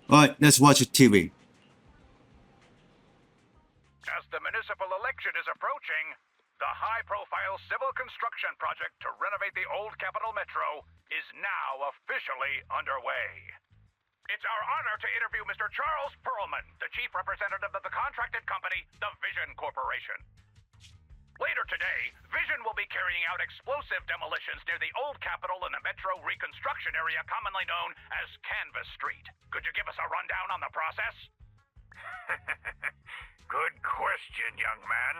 Alright, let's watch TV. As the municipal election is approaching, the high-profile civil construction project to renovate the old Capital Metro is now officially underway. It's our honor to interview Mr. Charles Perlman, the chief representative of the contracted company, the Vision Corporation. Later today, Vision will be carrying out explosive demolitions near the old Capitol in the Metro reconstruction area commonly known as Canvas Street. Could you give us a rundown on the process? Good question, young man.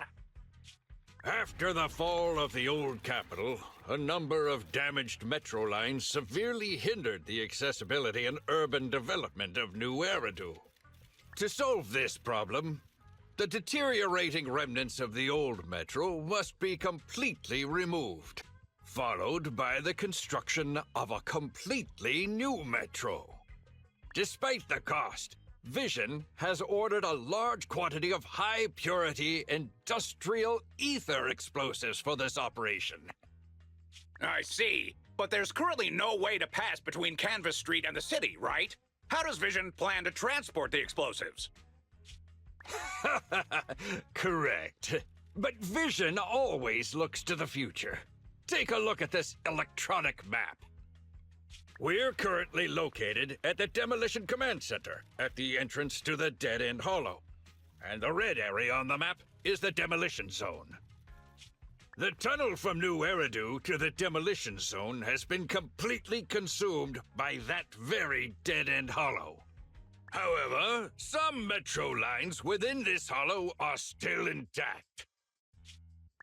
After the fall of the old Capitol, a number of damaged metro lines severely hindered the accessibility and urban development of New Eridu. To solve this problem, the deteriorating remnants of the old metro must be completely removed, followed by the construction of a completely new metro. Despite the cost, Vision has ordered a large quantity of high-purity industrial ether explosives for this operation. I see. But there's currently no way to pass between Canvas Street and the city, right? How does Vision plan to transport the explosives? Correct. But Vision always looks to the future. Take a look at this electronic map. We're currently located at the Demolition Command Center, at the entrance to the Dead End Hollow. And the red area on the map is the Demolition Zone. The tunnel from New Eridu to the Demolition Zone has been completely consumed by that very Dead End Hollow. However, some metro lines within this hollow are still intact.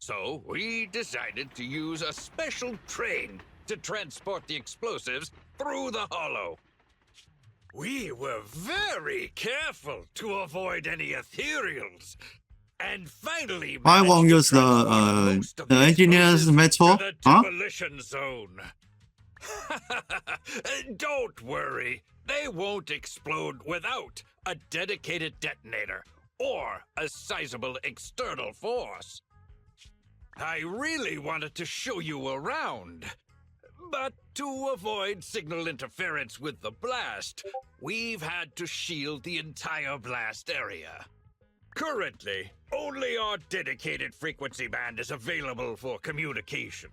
So we decided to use a special train to transport the explosives through the hollow. We were very careful to avoid any ethereals, and finally I won't use most of the engineer's explosives method, to the huh? demolition zone. Don't worry, they won't explode without a dedicated detonator or a sizable external force. I really wanted to show you around, but to avoid signal interference with the blast, we've had to shield the entire blast area. Currently, only our dedicated frequency band is available for communication.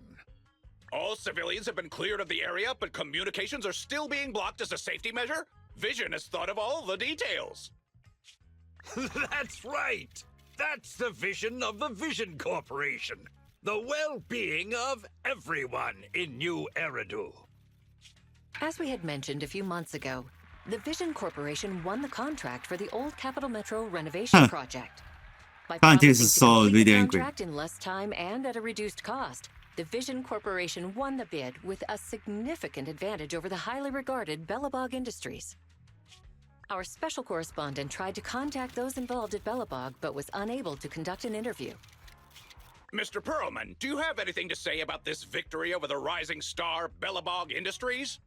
All civilians have been cleared of the area, but communications are still being blocked as a safety measure? Vision has thought of all the details. That's right! That's the vision of the Vision Corporation. The well-being of everyone in New Eridu. As we had mentioned a few months ago, the Vision Corporation won the contract for the old Capital Metro renovation project. By Scientists promising to saw complete really the angry. contract in less time and at a reduced cost, the Vision Corporation won the bid with a significant advantage over the highly regarded Bellabog Industries. Our special correspondent tried to contact those involved at Bellabog, but was unable to conduct an interview. Mr. Perlman, do you have anything to say about this victory over the rising star Bellabog Industries?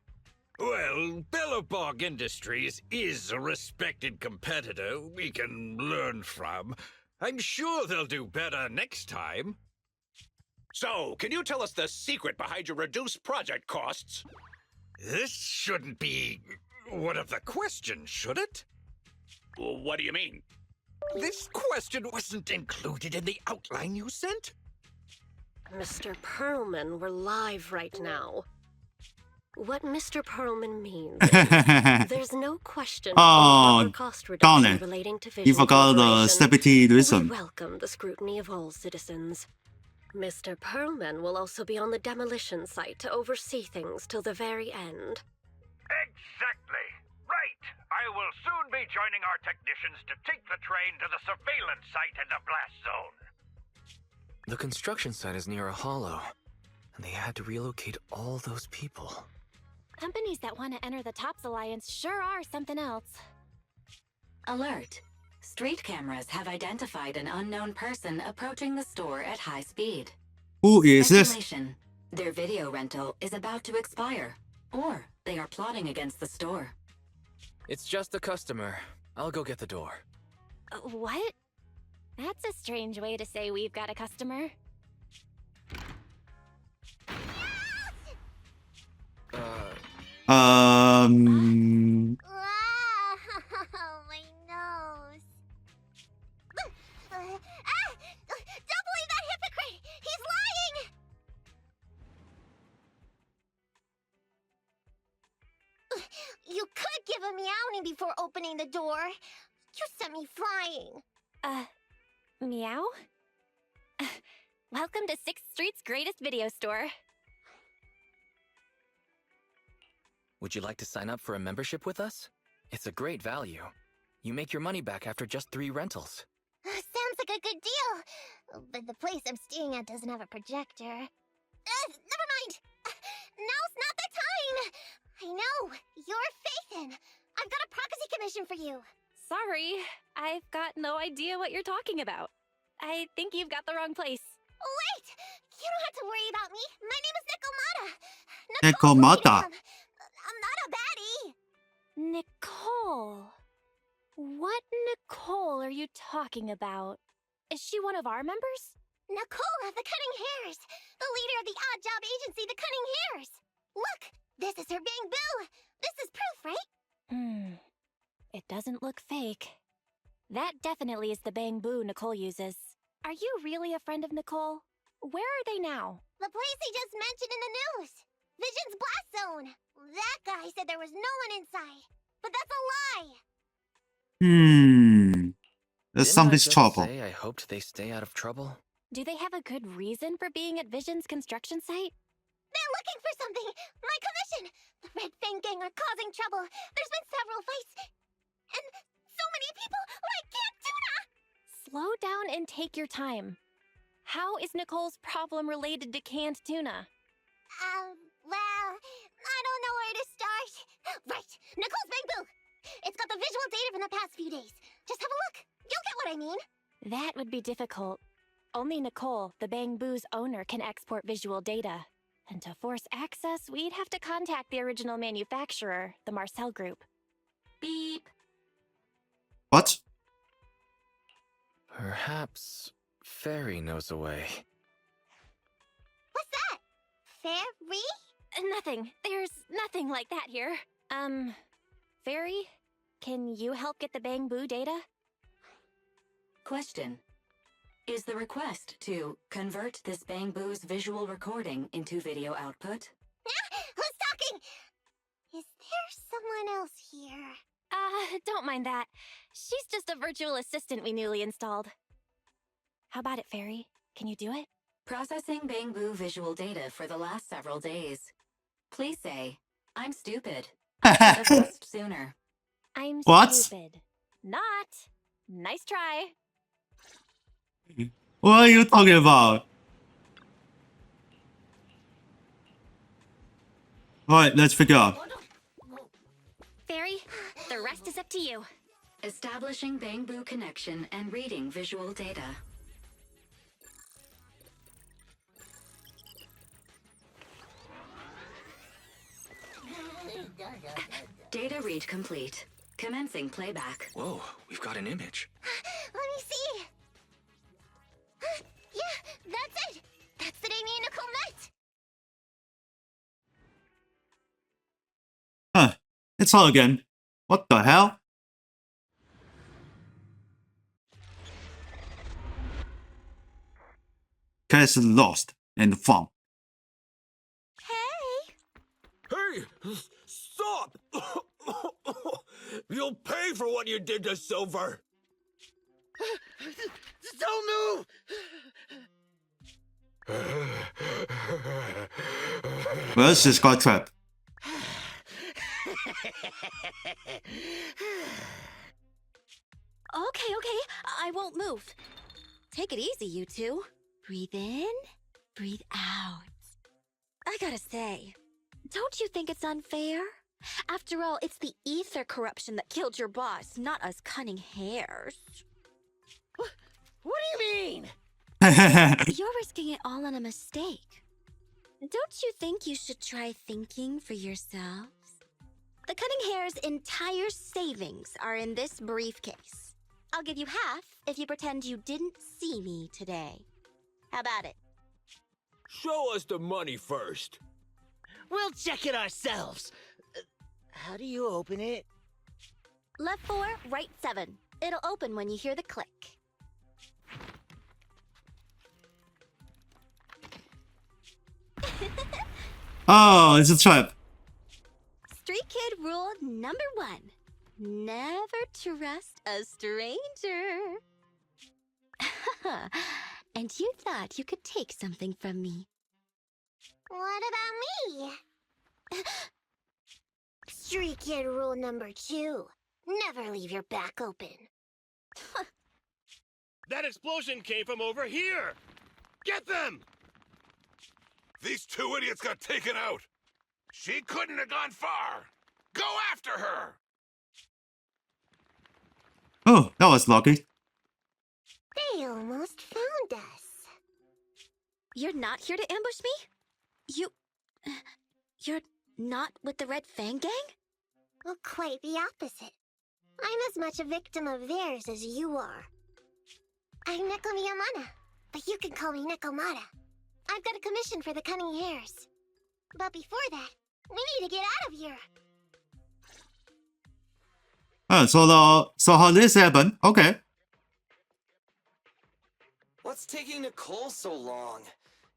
Well, Bellabog Industries is a respected competitor we can learn from. I'm sure they'll do better next time. So, can you tell us the secret behind your reduced project costs? This shouldn't be one of the questions, should it? What do you mean? This question wasn't included in the outline you sent? Mr. Perlman, we're live right now. What Mr. Perlman means is there's no question Oh, about cost darn reduction it. relating to You Vision forgot the Corporation. stability We reason. welcome the scrutiny of all citizens. Mr. Perlman will also be on the demolition site to oversee things till the very end. Exactly. Right. I will soon be joining our technicians to take the train to the surveillance site in the blast zone. The construction site is near a hollow, and they had to relocate all those people. Companies that want to enter the TOPS Alliance sure are something else. Alert! Street cameras have identified an unknown person approaching the store at high speed. Who is this? Speculation. Their video rental is about to expire, or they are plotting against the store. It's just a customer. I'll go get the door. What? That's a strange way to say we've got a customer. warning before opening the door. You sent me flying. Meow? Welcome to 6th Street's greatest video store. Would you like to sign up for a membership with us? It's a great value. You make your money back after just 3 rentals. Sounds like a good deal. But the place I'm staying at doesn't have a projector. Never mind. Now's not the time. I know. You're Faithin. I've got a proxy commission for you. Sorry. I've got no idea what you're talking about. I think you've got the wrong place. Wait! You don't have to worry about me. My name is Nikomata. Nikomata. I'm not a baddie. Nicole. What Nicole are you talking about? Is she one of our members? Nicole of the Cunning Hairs, the leader of the odd job agency, the Cunning Hairs. Look, this is her Bang Boo. This is proof, right? It doesn't look fake. That definitely is the Bang Boo Nicole uses. Are you really a friend of Nicole? Where are they now? The place he just mentioned in the news. Vision's Blast Zone. That guy said there was no one inside. But that's a lie. There's Didn't something's I just trouble. say I hoped they stay out of trouble? Do they have a good reason for being at Vision's construction site? They're looking for something! My commission! The Red Fang Gang are causing trouble. There's been several fights. And so many people like Camp Tuna! Slow down and take your time. How is Nicole's problem related to canned tuna? Well, I don't know where to start. Right, Nicole's Bang Boo! It's got the visual data from the past few days. Just have a look. You'll get what I mean. That would be difficult. Only Nicole, the Bang Boo's owner, can export visual data. And to force access, we'd have to contact the original manufacturer, the Marcel Group. Beep. What? Perhaps Fairy knows a way. What's that? Fairy? Nothing. There's nothing like that here. Fairy? Can you help get the Bang Boo data? Question. Is the request to convert this Bang Boo's visual recording into video output? Who's talking? Is there someone else here? Don't mind that. She's just a virtual assistant we newly installed. How about it, Fairy? Can you do it? Processing Bang Boo visual data for the last several days. Please say, I'm stupid. I should have asked sooner. I'm What? stupid. Not. Nice try. What are you talking about? Alright, let's figure out. Fairy, the rest is up to you. Establishing Bang Boo connection and reading visual data. Data read complete. Commencing playback. Whoa, we've got an image. Let me see. Yeah, that's it. That's the day me and Nicole met. Huh. It's her again. What the hell? Case lost and found. Hey. Hey! Stop! You'll pay for what you did to Silver! Don't move! Where's this guy trap? Okay, I won't move. Take it easy, you two. Breathe in, breathe out. I gotta say, don't you think it's unfair? After all, it's the ether corruption that killed your boss, not us cunning hairs. What do you mean? You're risking it all on a mistake. Don't you think you should try thinking for yourselves? The Cunning Hair's entire savings are in this briefcase. I'll give you half if you pretend you didn't see me today. How about it? Show us the money first. We'll check it ourselves. How do you open it? Left 4, right 7. It'll open when you hear the click. Oh, it's a trap. Street Kid rule number 1. Never trust a stranger. And you thought you could take something from me. What about me? Street Kid rule number 2. Never leave your back open. That explosion came from over here! Get them! These 2 idiots got taken out! She couldn't have gone far! Go after her! Oh, that was lucky. They almost found us. You're not here to ambush me? You're not with the Red Fang Gang? Well, quite the opposite. I'm as much a victim of theirs as you are. I'm Neko Miyamana, but you can call me Nekomata. I've got a commission for the Cunning Hairs. But before that, we need to get out of here. So how this happened? Okay. What's taking Nicole so long?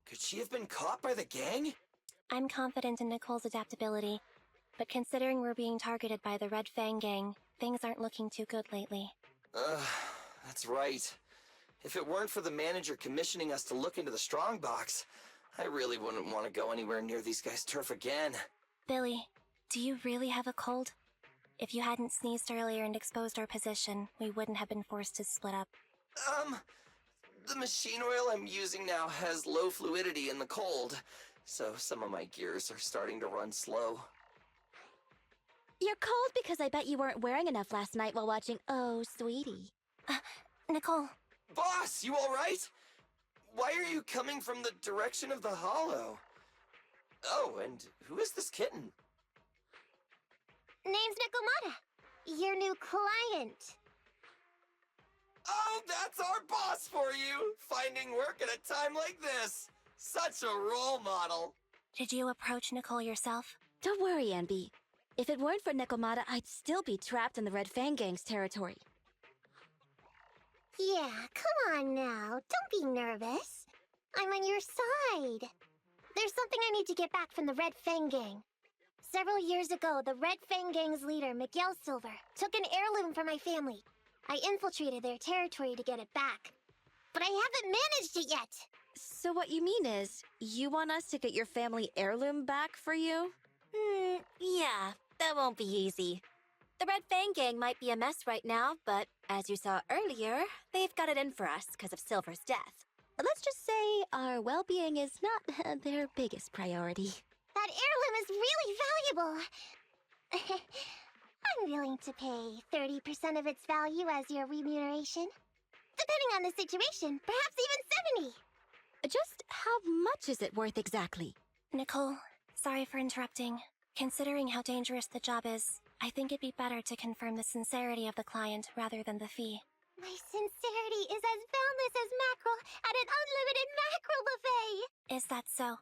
Could she have been caught by the gang? I'm confident in Nicole's adaptability, but considering we're being targeted by the Red Fang Gang, things aren't looking too good lately. That's right. If it weren't for the manager commissioning us to look into the strongbox, I really wouldn't want to go anywhere near these guys' turf again. Billy, do you really have a cold? If you hadn't sneezed earlier and exposed our position, we wouldn't have been forced to split up. The machine oil I'm using now has low fluidity in the cold, so some of my gears are starting to run slow. You're cold because I bet you weren't wearing enough last night while watching Oh, Sweetie. Nicole. Boss, you alright? Why are you coming from the direction of the hollow? Oh, and who is this kitten? Name's Nekomata, your new client. Oh, that's our boss for you! Finding work at a time like this! Such a role model! Did you approach Nicole yourself? Don't worry, Anby. If it weren't for Nekomata, I'd still be trapped in the Red Fang Gang's territory. Yeah, come on now. Don't be nervous. I'm on your side. There's something I need to get back from the Red Fang Gang. Several years ago, the Red Fang Gang's leader, Miguel Silver, took an heirloom from my family. I infiltrated their territory to get it back. But I haven't managed it yet. So what you mean is, you want us to get your family heirloom back for you? Yeah, that won't be easy. The Red Fang Gang might be a mess right now, but as you saw earlier, they've got it in for us because of Silver's death. Let's just say our well-being is not their biggest priority. That heirloom is really valuable. I'm willing to pay 30% of its value as your remuneration. Depending on the situation, perhaps even 70. Just how much is it worth exactly? Nicole, sorry for interrupting. Considering how dangerous the job is, I think it'd be better to confirm the sincerity of the client rather than the fee. My sincerity is as boundless as mackerel at an unlimited mackerel buffet! Is that so?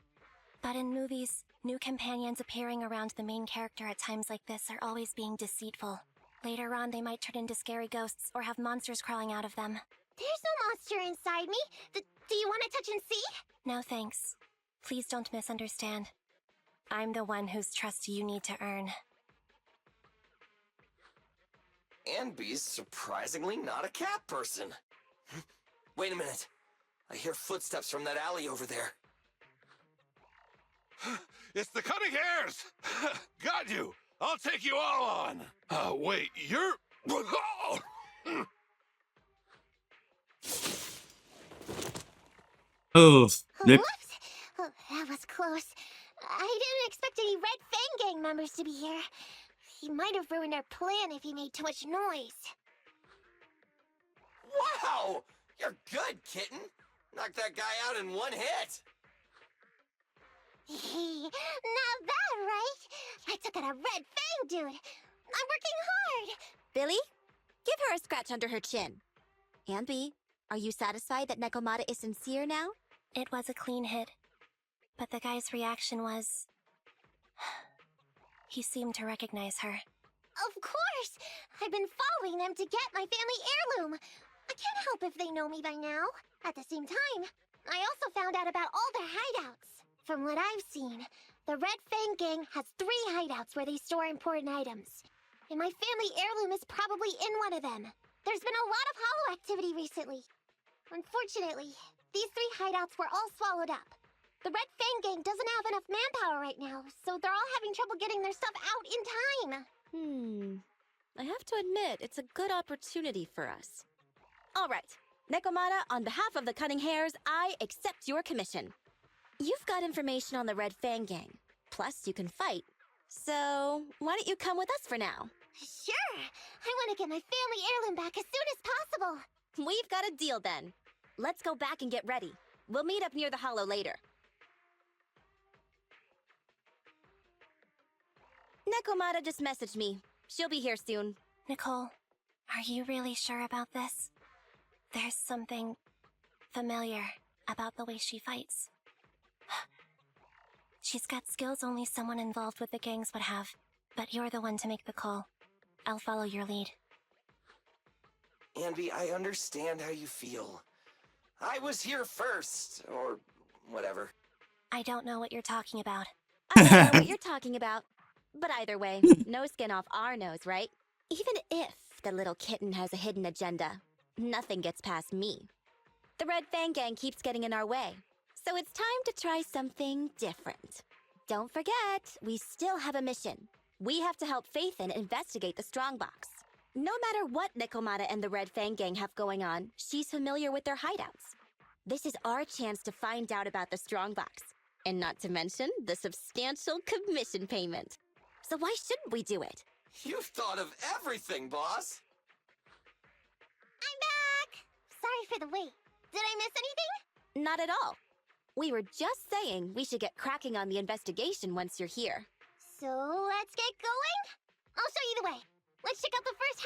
But in movies, new companions appearing around the main character at times like this are always being deceitful. Later on, they might turn into scary ghosts or have monsters crawling out of them. There's no monster inside me! Do you want to touch and see? No thanks. Please don't misunderstand. I'm the one whose trust you need to earn. Anby's surprisingly not a cat person. Wait a minute. I hear footsteps from that alley over there. It's the Cunning Hairs! Got you! I'll take you all on! Wait, you're... Oh, lip. Whoops! Oh, that was close. I didn't expect any Red Fang Gang members to be here. He might have ruined our plan if he made too much noise. Wow! You're good, kitten! Knocked that guy out in one hit! Not bad, right? I took out a Red Fang dude. I'm working hard. Billy, give her a scratch under her chin. Anby, are you satisfied that Nekomata is sincere now? It was a clean hit. But the guy's reaction was... He seemed to recognize her. Of course! I've been following them to get my family heirloom. I can't help if they know me by now. At the same time, I also found out about all their hideouts. From what I've seen, the Red Fang Gang has 3 hideouts where they store important items. and my family heirloom is probably in one of them. There's been a lot of hollow activity recently. Unfortunately, these 3 hideouts were all swallowed up. The Red Fang gang doesn't have enough manpower right now, so they're all having trouble getting their stuff out in time. I have to admit, it's a good opportunity for us. All right. Nekomata, on behalf of the Cunning Hares, I accept your commission. You've got information on the Red Fang gang. Plus, you can fight. So, why don't you come with us for now? Sure. I want to get my family heirloom back as soon as possible. We've got a deal then. Let's go back and get ready. We'll meet up near the hollow later. Nekomata just messaged me. She'll be here soon. Nicole, are you really sure about this? There's something familiar about the way she fights. She's got skills only someone involved with the gangs would have, but you're the one to make the call. I'll follow your lead. Anby, I understand how you feel. I was here first, or whatever. I don't know what you're talking about. I don't know what you're talking about. But either way, no skin off our nose, right? Even if the little kitten has a hidden agenda, nothing gets past me. The Red Fang gang keeps getting in our way, so it's time to try something different. Don't forget, we still have a mission. We have to help Faithin investigate the Strongbox. No matter what Nekomata and the Red Fang gang have going on, she's familiar with their hideouts. This is our chance to find out about the Strongbox, and not to mention the substantial commission payment. So why shouldn't we do it? You've thought of everything, boss. I'm back! Sorry for the wait. Did I miss anything? Not at all. We were just saying we should get cracking on the investigation once you're here. So let's get going? I'll show you the way. Let's check out the first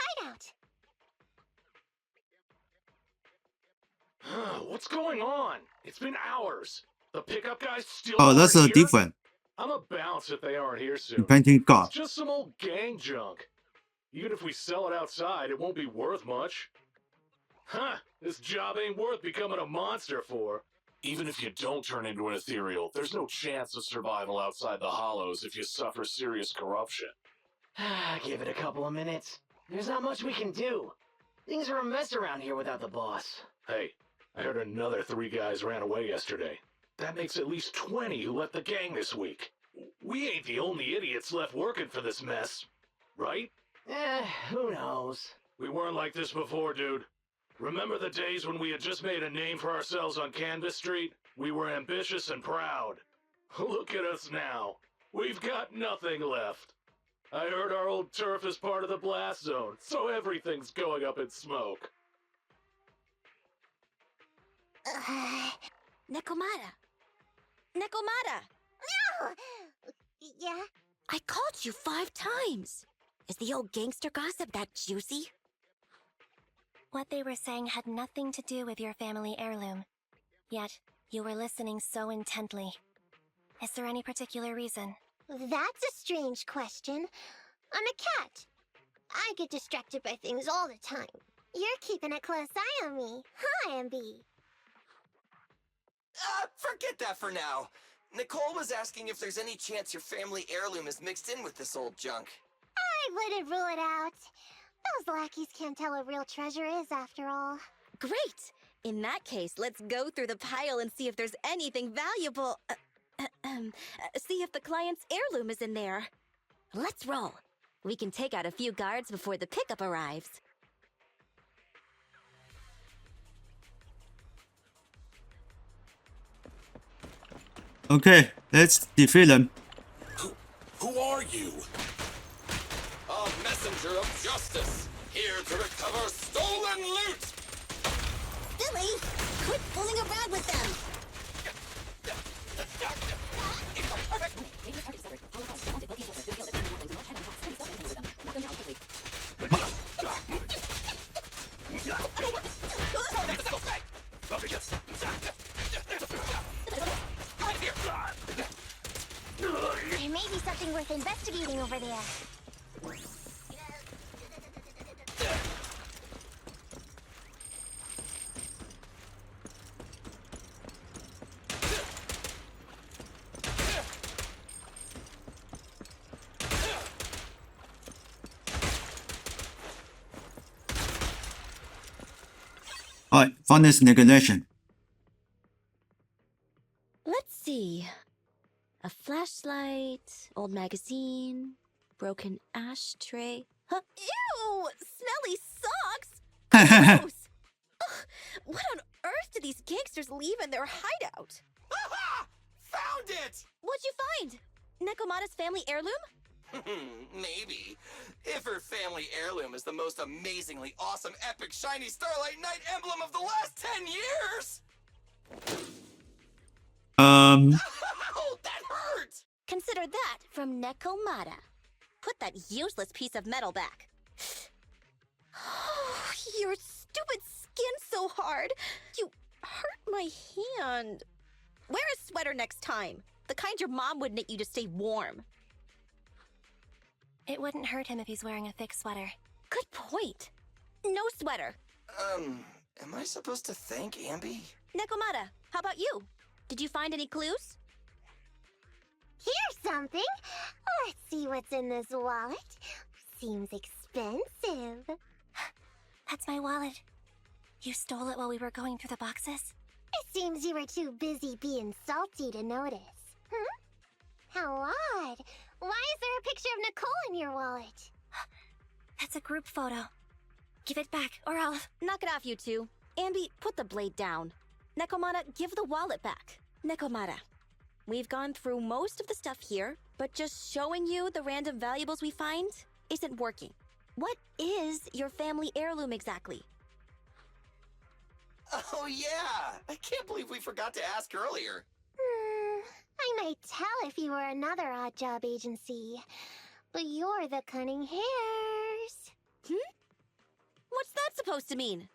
hideout. What's going on? It's been hours. The pickup guys still Oh, that's aren't here? different. I'm a bounce if they aren't here soon. Painting God. It's just some old gang junk. Even if we sell it outside, it won't be worth much. Huh, this job ain't worth becoming a monster for. Even if you don't turn into an ethereal, there's no chance of survival outside the hollows if you suffer serious corruption. Give it a couple of minutes. There's not much we can do. Things are a mess around here without the boss. Hey, I heard another 3 guys ran away yesterday. That makes at least 20 who left the gang this week. We ain't the only idiots left working for this mess, right? Who knows? We weren't like this before, dude. Remember the days when we had just made a name for ourselves on Canvas Street? We were ambitious and proud. Look at us now. We've got nothing left. I heard our old turf is part of the blast zone, so everything's going up in smoke. Nekomata! Nekomata! No! Yeah? I called you 5 times. Is the old gangster gossip that juicy? What they were saying had nothing to do with your family heirloom. Yet, you were listening so intently. Is there any particular reason? That's a strange question. I'm a cat. I get distracted by things all the time. You're keeping a close eye on me. Hi, MB. Forget that for now. Nicole was asking if there's any chance your family heirloom is mixed in with this old junk. I wouldn't rule it out. Those lackeys can't tell what real treasure is, after all. Great! In that case, let's go through the pile and see if there's anything valuable. See if the client's heirloom is in there. Let's roll. We can take out a few guards before the pickup arrives. Okay, let's defeat them. Who are you? A messenger of justice, here to recover stolen loot! Billy, quit fooling around with them! There may be something worth investigating over there. Ouais, Funness Negation. Let's see. A flashlight, old magazine, broken ashtray. Huh? Ew! Smelly socks! Gross! Ugh, what on earth do these gangsters leave in their hideout? Aha! Found it! What'd you find? Nekomata's family heirloom? Maybe. If her family heirloom is the most amazingly awesome, epic, shiny Starlight Knight emblem of the last 10 years! Oh, that hurt! Consider that from Nekomata. Put that useless piece of metal back. Oh, your stupid skin's so hard. You hurt my hand. Wear a sweater next time. The kind your mom would knit you to stay warm. It wouldn't hurt him if he's wearing a thick sweater. Good point. No sweater. Am I supposed to thank Ambi? Nekomata, how about you? Did you find any clues? Here's something. Let's see what's in this wallet. Seems expensive. That's my wallet. You stole it while we were going through the boxes? It seems you were too busy being salty to notice. How odd. Why is there a picture of Nicole in your wallet? That's a group photo. Give it back, or I'll... Knock it off, you two. Ambi, put the blade down. Nekomata, give the wallet back. Nekomata, we've gone through most of the stuff here, but just showing you the random valuables we find isn't working. What is your family heirloom exactly? Oh yeah! I can't believe we forgot to ask earlier. I might tell if you were another odd job agency, but you're the Cunning Hares. What's that supposed to mean?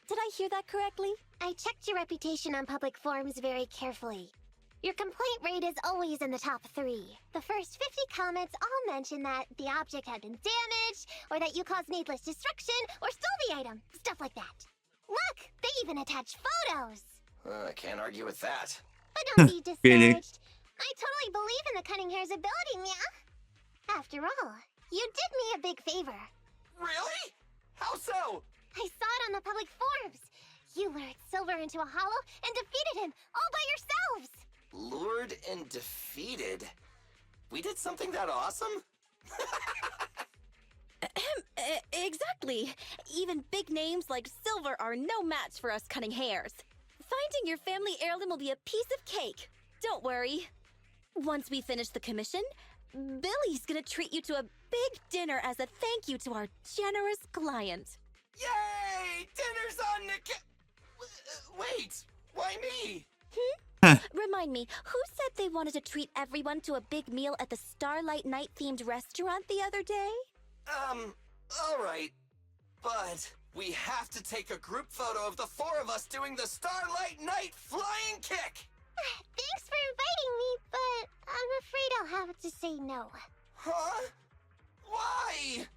Did I hear that correctly? I checked your reputation on public forums very carefully. Your complaint rate is always in the top 3. The first 50 comments all mention that the object had been damaged, or that you caused needless destruction, or stole the item. Stuff like that. Look, they even attach photos. I can't argue with that. But don't be discouraged. Really? I totally believe in the Cunning Hare's ability, Mia. After all, you did me a big favor. Really? How so? I saw it on the public forums. You lured Silver into a hollow and defeated him all by yourselves. Lured and defeated? We did something that awesome? Exactly. Even big names like Silver are no match for us Cunning Hares. Finding your family heirloom will be a piece of cake. Don't worry. Once we finish the commission, Billy's gonna treat you to a big dinner as a thank you to our generous client. Yay! Dinner's on wait, why me? Remind me, who said they wanted to treat everyone to a big meal at the Starlight Night-themed restaurant the other day? Alright. But we have to take a group photo of the 4 of us doing the Starlight Night flying kick! Thanks for inviting me, but I'm afraid I'll have to say no. Huh? Why?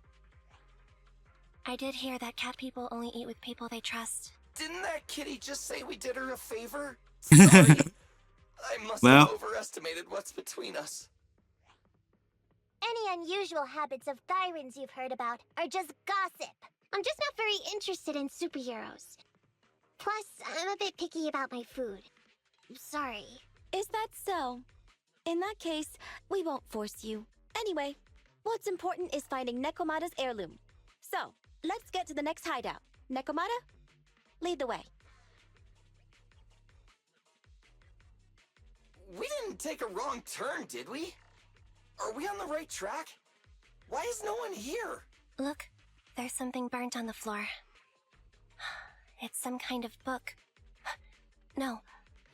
I did hear that cat people only eat with people they trust. Didn't that kitty just say we did her a favor? Sorry. I must have overestimated what's between us. Any unusual habits of Thyrans you've heard about are just gossip. I'm just not very interested in superheroes. Plus, I'm a bit picky about my food. Sorry. Is that so? In that case, we won't force you. Anyway, what's important is finding Nekomata's heirloom. So, let's get to the next hideout. Nekomata, lead the way. We didn't take a wrong turn, did we? Are we on the right track? Why is no one here? Look, there's something burnt on the floor. It's some kind of book. No,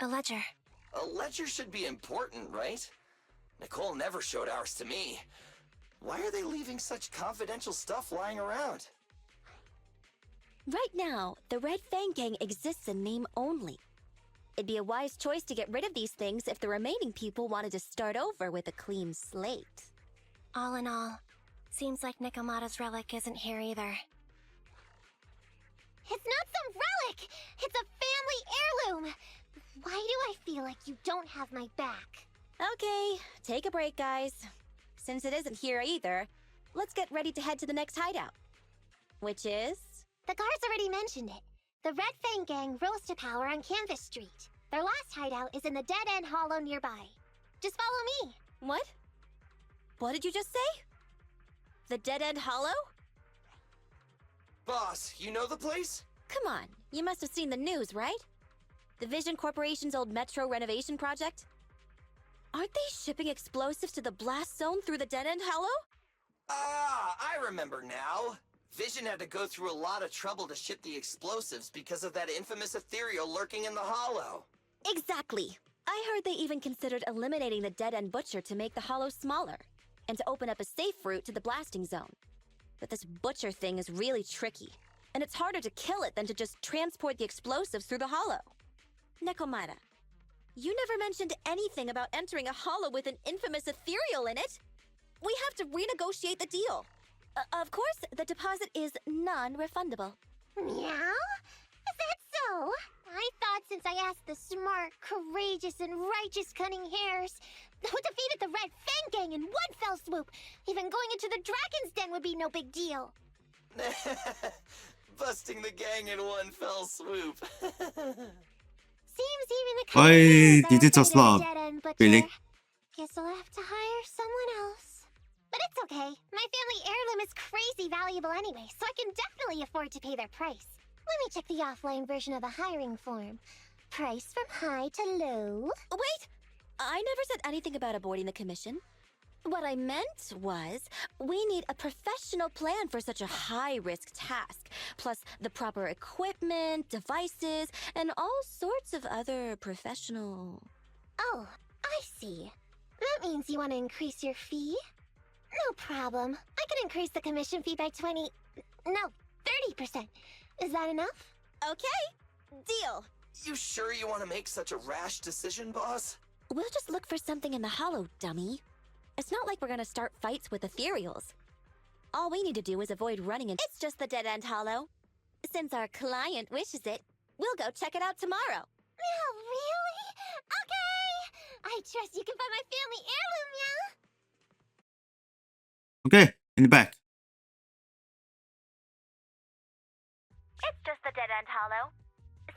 a ledger. A ledger should be important, right? Nicole never showed ours to me. Why are they leaving such confidential stuff lying around? Right now, the Red Fang Gang exists in name only. It'd be a wise choice to get rid of these things if the remaining people wanted to start over with a clean slate. All in all, seems like Nekomata's relic isn't here either. It's not some relic! It's a family heirloom! Why do I feel like you don't have my back? Okay, take a break, guys. Since it isn't here either, let's get ready to head to the next hideout. Which is? The guards already mentioned it. The Red Fang Gang rose to power on Canvas Street. Their last hideout is in the Dead End Hollow nearby. Just follow me. What? What did you just say? The Dead End Hollow? Boss, you know the place? Come on, you must have seen the news, right? The Vision Corporation's old metro renovation project? Aren't they shipping explosives to the blast zone through the Dead End Hollow? Ah, I remember now. Vision had to go through a lot of trouble to ship the explosives because of that infamous ethereal lurking in the hollow. Exactly. I heard they even considered eliminating the Dead End Butcher to make the hollow smaller, and to open up a safe route to the blasting zone. But this Butcher thing is really tricky, and it's harder to kill it than to just transport the explosives through the hollow. Nekomata, you never mentioned anything about entering a hollow with an infamous ethereal in it. We have to renegotiate the deal. Of course, the deposit is non-refundable. Meow? Is that so? I thought since I asked the smart, courageous, and righteous Cunning Hares who defeated the Red Fang Gang in one fell swoop, even going into the Dragon's Den would be no big deal. Busting the gang in one fell swoop. Seems even the Why Cunning Hares did are it just afraid of laugh? the Dead End Butcher. Really? Guess I'll have to hire someone else. But it's okay. My family heirloom is crazy valuable anyway, so I can definitely afford to pay their price. Let me check the offline version of the hiring form. Price from high to low. Wait! I never said anything about avoiding the commission. What I meant was, we need a professional plan for such a high-risk task, plus the proper equipment, devices, and all sorts of other professional... Oh, I see. That means you want to increase your fee? No problem. I can increase the commission fee by 20... No, 30%. Is that enough? Okay, deal. You sure you want to make such a rash decision, boss? We'll just look for something in the hollow, dummy. It's not like we're gonna start fights with ethereals. All we need to do is avoid running into— It's just the Dead End Hollow. Since our client wishes it, we'll go check it out tomorrow. Oh, really? Okay! I trust you can find my family heirloom, yeah? Okay, in the back. It's just the Dead End Hollow.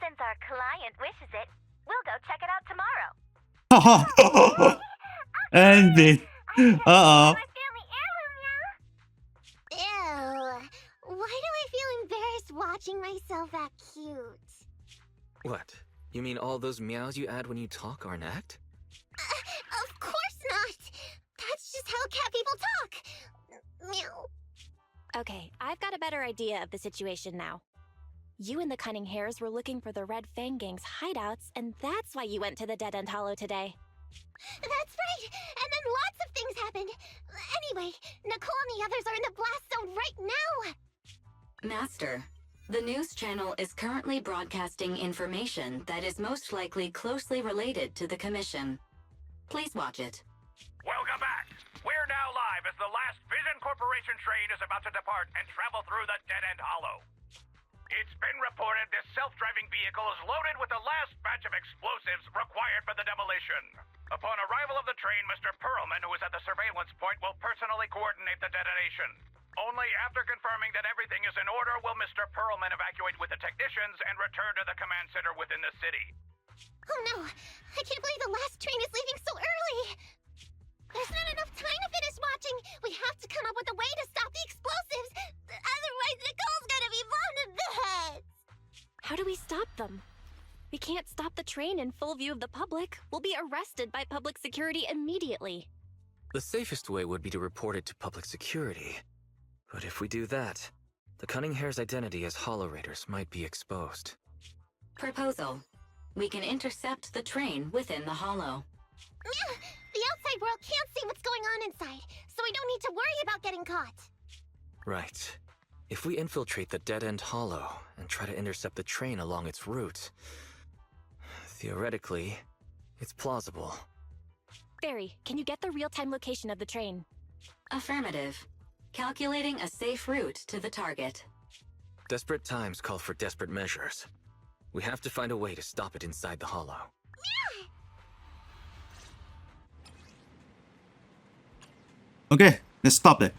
Since our client wishes it, we'll go check it out tomorrow. Haha. And then, My family heirloom, yeah? Ew. Why do I feel embarrassed watching myself act cute? What? You mean all those meows you add when you talk are an act? Of course not! That's just how cat people talk! Meow. Okay, I've got a better idea of the situation now. You and the Cunning Hares were looking for the Red Fang Gang's hideouts, and that's why you went to the Dead End Hollow today. That's right! And then lots of things happened! Anyway, Nicole and the others are in the blast zone right now! Master, the news channel is currently broadcasting information that is most likely closely related to the commission. Please watch it. Welcome back. We're now live as the last Vision Corporation train is about to depart and travel through the Dead End Hollow. It's been reported this self-driving vehicle is loaded with the last batch of explosives required for the demolition. Upon arrival of the train, Mr. Perlman, who is at the surveillance point, will personally coordinate the detonation. Only after confirming that everything is in order will Mr. Perlman evacuate with the technicians and return to the command center within the city. Oh no! I can't believe the last train is leaving so early! There's not enough time to finish watching! We have to come up with a way to stop the explosives! Otherwise, Nicole's gonna be blown to bits! How do we stop them? We can't stop the train in full view of the public. We'll be arrested by public security immediately. The safest way would be to report it to public security. But if we do that, the Cunning Hare's identity as Hollow Raiders might be exposed. Proposal. We can intercept the train within the hollow. The outside world can't see what's going on inside, so we don't need to worry about getting caught. Right. If we infiltrate the Dead End Hollow and try to intercept the train along its route, theoretically, it's plausible. Barry, can you get the real-time location of the train? Affirmative. Calculating a safe route to the target. Desperate times call for desperate measures. We have to find a way to stop it inside the hollow. Okay, let's stop it.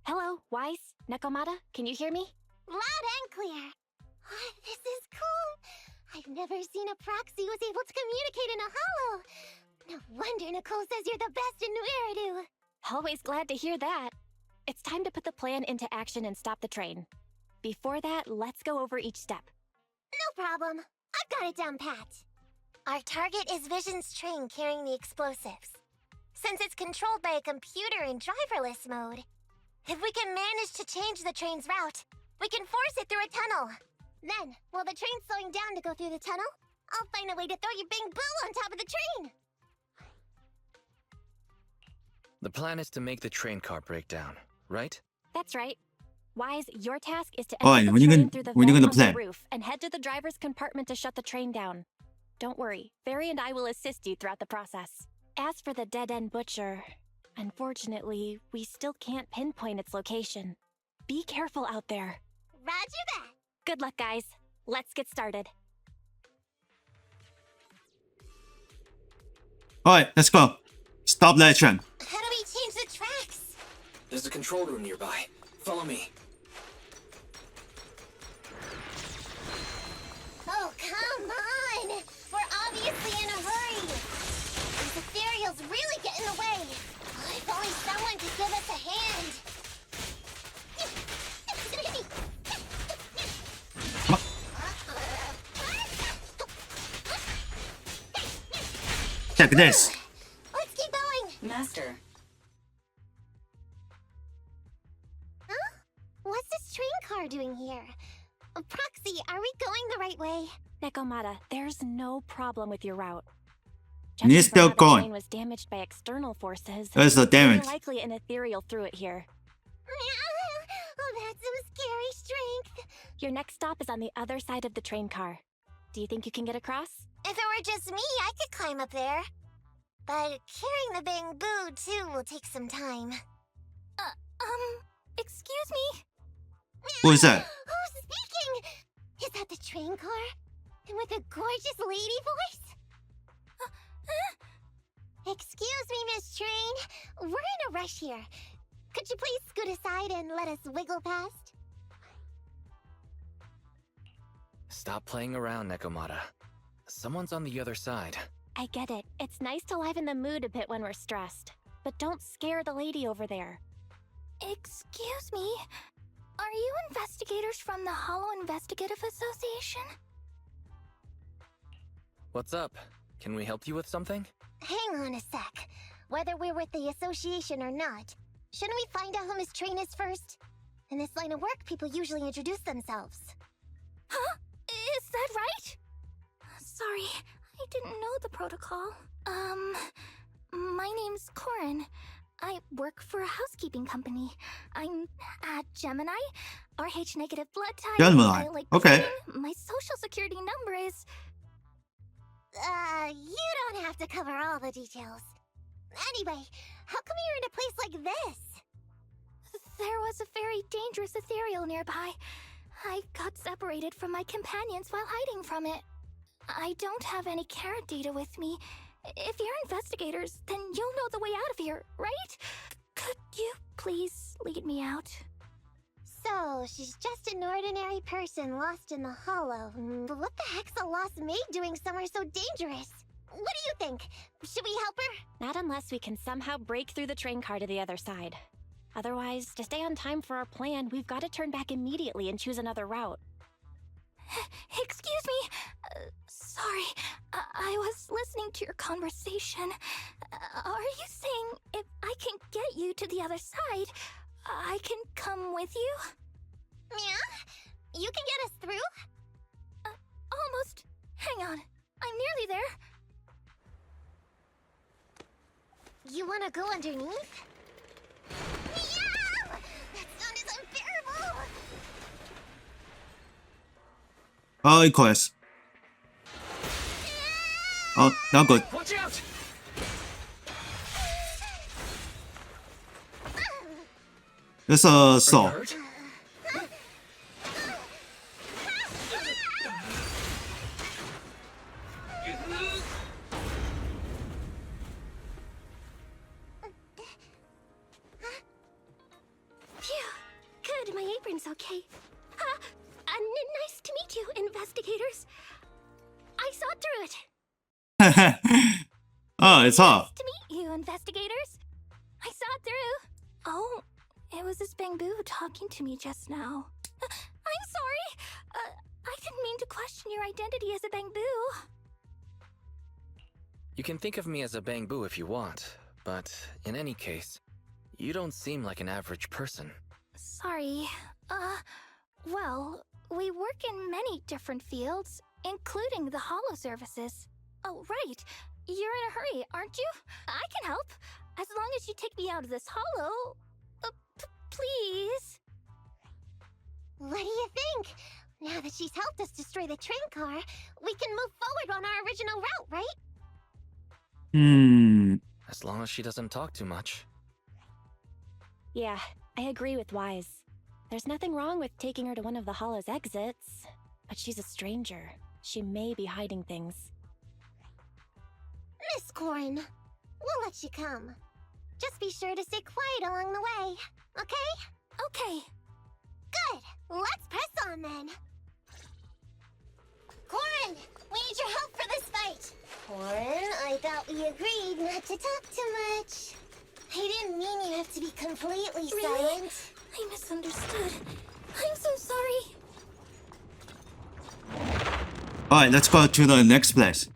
Hello, Weiss, Nekomata, Can you hear me? Loud and clear. This is cool. I've never seen a proxy was able to communicate in a holo. No wonder Nicole says you're the best in New Eridu. Always glad to hear that. It's time to put the plan into action and stop the train. Before that, let's go over each step. No problem. I've got it down pat. Our target is Vision's train carrying the explosives. Since it's controlled by a computer in driverless mode, if we can manage to change the train's route, we can force it through a tunnel. Then, while the train's slowing down to go through the tunnel, I'll find a way to throw you Bing Boo on top of the train. The plan is to make the train car break down, right? That's right. Wise, your task is to Alright, enter when the you train gonna- through the when you vent gonna on the plan? roof and head to the driver's compartment to shut the train down. Don't worry, Barry and I will assist you throughout the process. As for the dead-end butcher, unfortunately, we still can't pinpoint its location. Be careful out there. Roger that. Good luck, guys. Let's get started. Alright, let's go. Stop that train. How do we change the tracks? There's a control room nearby. Follow me. Oh, come on! We're obviously in a hurry! These ethereals really get in the way! If only someone could give us a hand! Check this. Let's keep going! Master, Huh? What's this train car doing here? Proxy, are we going the right way? Nekomata, there's no problem with your route. And it's Judging from still how the going. train was damaged by external forces. There's the very damage. likely an ethereal threw it here. Oh, that's some scary strength. Your next stop is on the other side of the train car. Do you think you can get across? If it were just me, I could climb up there. But carrying the Bang Boo, too, will take some time. Excuse me? Who is that? Who's speaking? Is that the train car? And with a gorgeous lady voice? Excuse me, Miss Train. We're in a rush here. Could you please scoot aside and let us wiggle past? Stop playing around, Nekomata. Someone's on the other side. I get it. It's nice to liven the mood a bit when we're stressed. But don't scare the lady over there. Excuse me? Are you investigators from the Hollow Investigative Association? What's up? Can we help you with something? Hang on a sec. Whether we're with the association or not, shouldn't we find out who Miss Train is first? In this line of work, people usually introduce themselves. Huh? Is that right? Sorry, I didn't know the protocol. My name's Corin. I work for a housekeeping company. I'm at Gemini, RH negative blood type. Gemini. I like Okay. cleaning. My social security number is... you don't have to cover all the details. Anyway, how come you're in a place like this? There was a very dangerous ethereal nearby. I got separated from my companions while hiding from it. I don't have any carrot data with me. If you're investigators, then you'll know the way out of here, right? Could you please lead me out? So, she's just an ordinary person lost in the hollow. But what the heck's a lost maid doing somewhere so dangerous? What do you think? Should we help her? Not unless we can somehow break through the train car to the other side. Otherwise, to stay on time for our plan, we've got to turn back immediately and choose another route. Excuse me. Sorry. I was listening to your conversation. Are you saying if I can get you to the other side, I can come with you? Yeah? You can get us through? Almost. Hang on. I'm nearly there. You want to go underneath? Meow! That sound is unbearable! Oh, of course. Oh, not good. Watch out! There's a saw. Hurt? Phew! Good, my apron everything's okay. Nice to meet you, investigators. I saw through it. Oh, it's off. Nice to meet you, investigators. I saw it through. Oh, it was this Bangbu talking to me just now. I'm sorry. I didn't mean to question your identity as a Bangbu. You can think of me as a Bangbu if you want, but in any case, you don't seem like an average person. Sorry. Well, we work in many different fields, including the holo services. Oh, right. You're in a hurry, aren't you? I can help. As long as you take me out of this holo. Please. What do you think? Now that she's helped us destroy the train car, we can move forward on our original route, right? As long as she doesn't talk too much. Yeah, I agree with Wise. There's nothing wrong with taking her to one of the holo's exits, but she's a stranger. She may be hiding things. Miss Corin, we'll let you come. Just be sure to stay quiet along the way, okay? Okay. Good. Let's press on then. Corin, we need your help for this fight. Corin, I thought we agreed not to talk too much. I didn't mean you have to be completely silent. I misunderstood. I'm so sorry. Alright, let's go to the next place.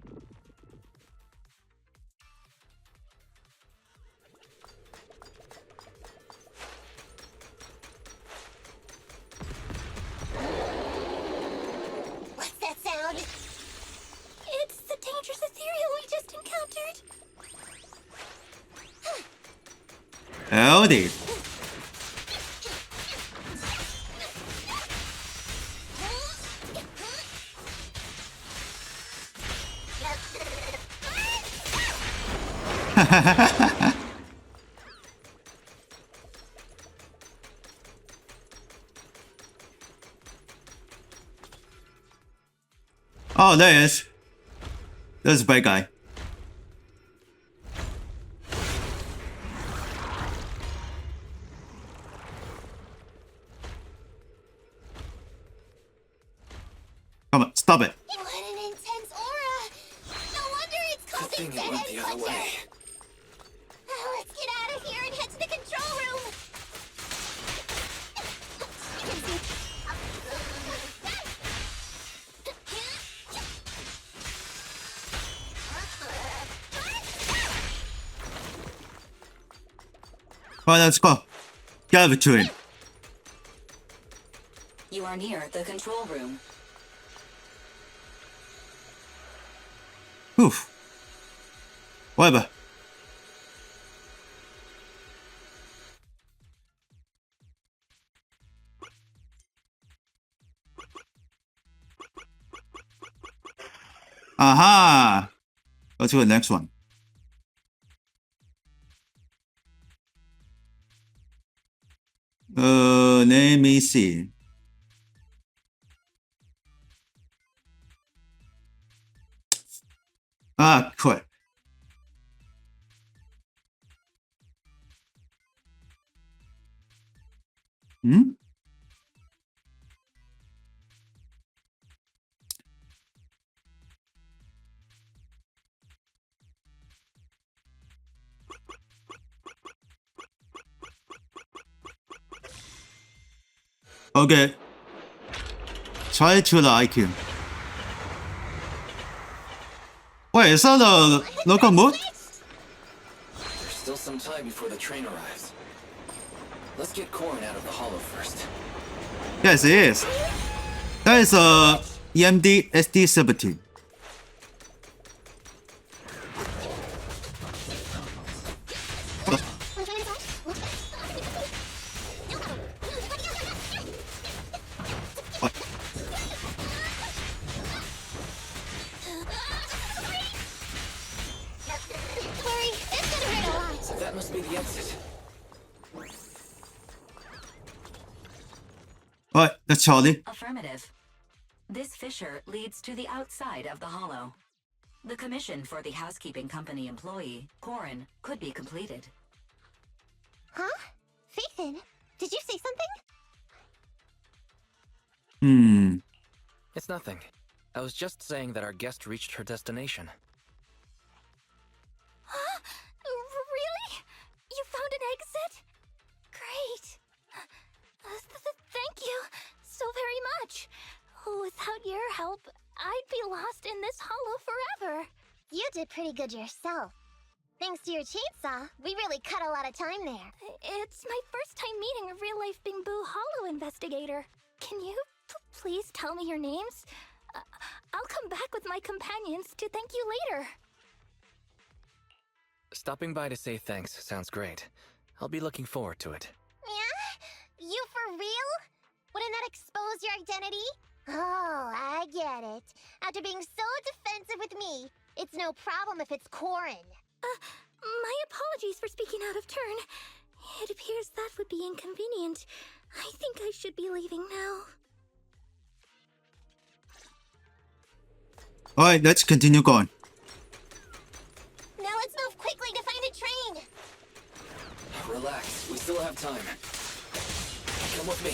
What's that sound? It's the dangerous ethereal we just encountered. Howdy. Oh, there he is. There's a bad guy. Come on, stop it. What an intense aura! No wonder it's causing dead-end punches! Let's get out of here and head to the control room! Alright, let's go. Give it to him. You are near the control room. Oof. Whatever. Aha! Go to the next one. Let me see. Ah, crap. Hmm? Okay. Try to the IQ. Wait, is that a local mode? There's still some time before the train arrives. Let's get Corin out of the holo first. Yes, it is. That is a EMD SD17. That must be the exit. Alright, that's Charlie. Affirmative. This fissure leads to the outside of the holo. The commission for the housekeeping company employee, Corin, could be completed. Huh? Phaethon, did you say something? It's nothing. I was just saying that our guest reached her destination. Huh? Really? You found an exit? Great. Thank you so very much. Without your help, I'd be lost in this hollow forever. You did pretty good yourself. Thanks to your chainsaw, we really cut a lot of time there. It's my first time meeting a real-life Bingboo Hollow investigator. Can you please tell me your names? I'll come back with my companions to thank you later. Stopping by to say thanks sounds great. I'll be looking forward to it. Yeah? You for real? Wouldn't that expose your identity? Oh, I get it. After being so defensive with me, it's no problem if it's Corin. My apologies for speaking out of turn. It appears that would be inconvenient. I think I should be leaving now. Alright, let's continue going. Now let's move quickly to find a train. Relax, we still have time. Come with me.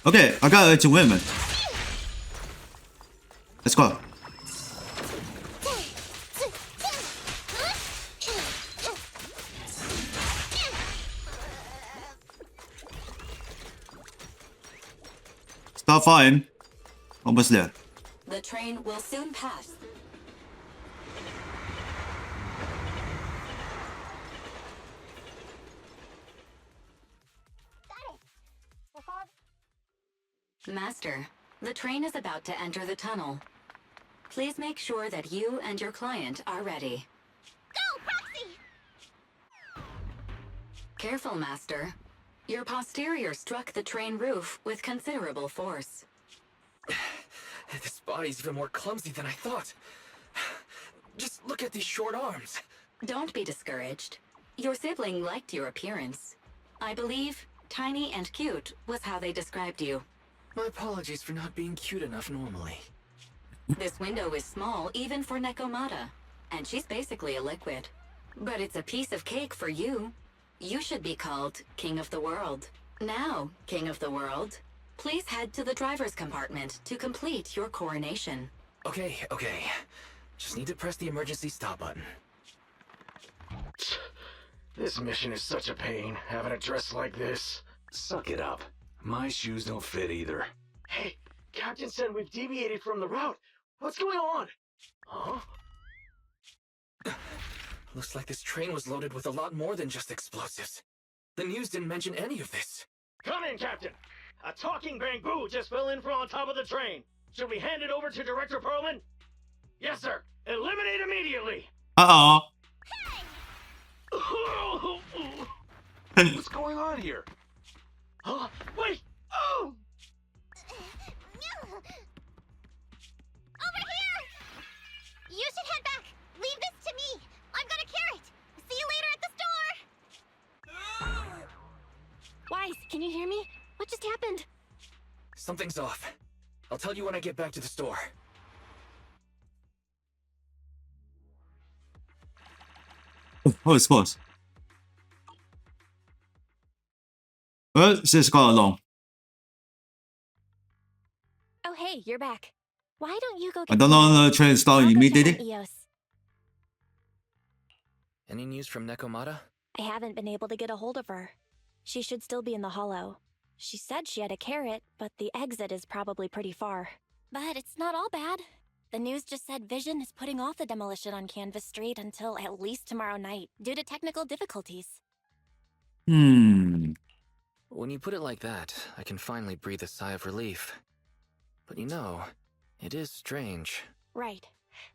Okay, I got to women. Let's go. Stop firing. Almost there. The train will soon pass. Master, the train is about to enter the tunnel. Please make sure that you and your client are ready. Go, Proxy! Careful, Master. Your posterior struck the train roof with considerable force. This body's even more clumsy than I thought. Just look at these short arms. Don't be discouraged. Your sibling liked your appearance. I believe tiny and cute was how they described you. My apologies for not being cute enough normally. This window is small even for Nekomata, and she's basically a liquid. But it's a piece of cake for you. You should be called King of the World. Now, King of the World, please head to the driver's compartment to complete your coronation. Okay. Just need to press the emergency stop button. This mission is such a pain, having a dress like this. Suck it up. My shoes don't fit either. Hey, Captain said we've deviated from the route. What's going on? Huh? Looks like this train was loaded with a lot more than just explosives. The news didn't mention any of this. Come in, Captain. A talking Bingboo just fell in from on top of the train. Should we hand it over to Director Perlman? Yes, sir. Eliminate immediately. Uh-oh. What's going on here? Huh? Wait! Oh! Over here! You should head back. Leave this to me. I've got a carrot. See you later at the store. Wise, can you hear me? What just happened? Something's off. I'll tell you when I get back to the store. Oh, it's close. Well, this got along. Oh, hey, you're back. Why don't you go I get don't know the train start I'll go check immediately. on Eos. Any news from Nekomata? I haven't been able to get a hold of her. She should still be in the hollow. She said she had a carrot, but the exit is probably pretty far. But it's not all bad. The news just said Vision is putting off the demolition on Canvas Street until at least tomorrow night, due to technical difficulties. When you put it like that, I can finally breathe a sigh of relief. But you know, it is strange. Right.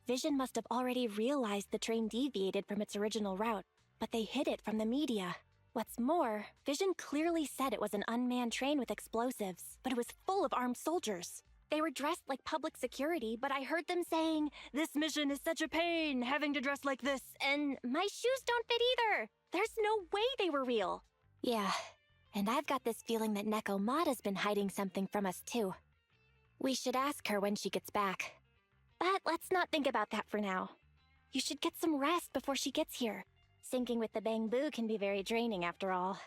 Vision must have already realized the train deviated from its original route, but they hid it from the media. What's more, Vision clearly said it was an unmanned train with explosives, but it was full of armed soldiers. They were dressed like public security, but I heard them saying, "This mission is such a pain, having to dress like this," and my shoes don't fit either. There's no way they were real. Yeah, and I've got this feeling that Nekomata's been hiding something from us too. We should ask her when she gets back. But let's not think about that for now. You should get some rest before she gets here. Syncing with the Bang Boo can be very draining after all.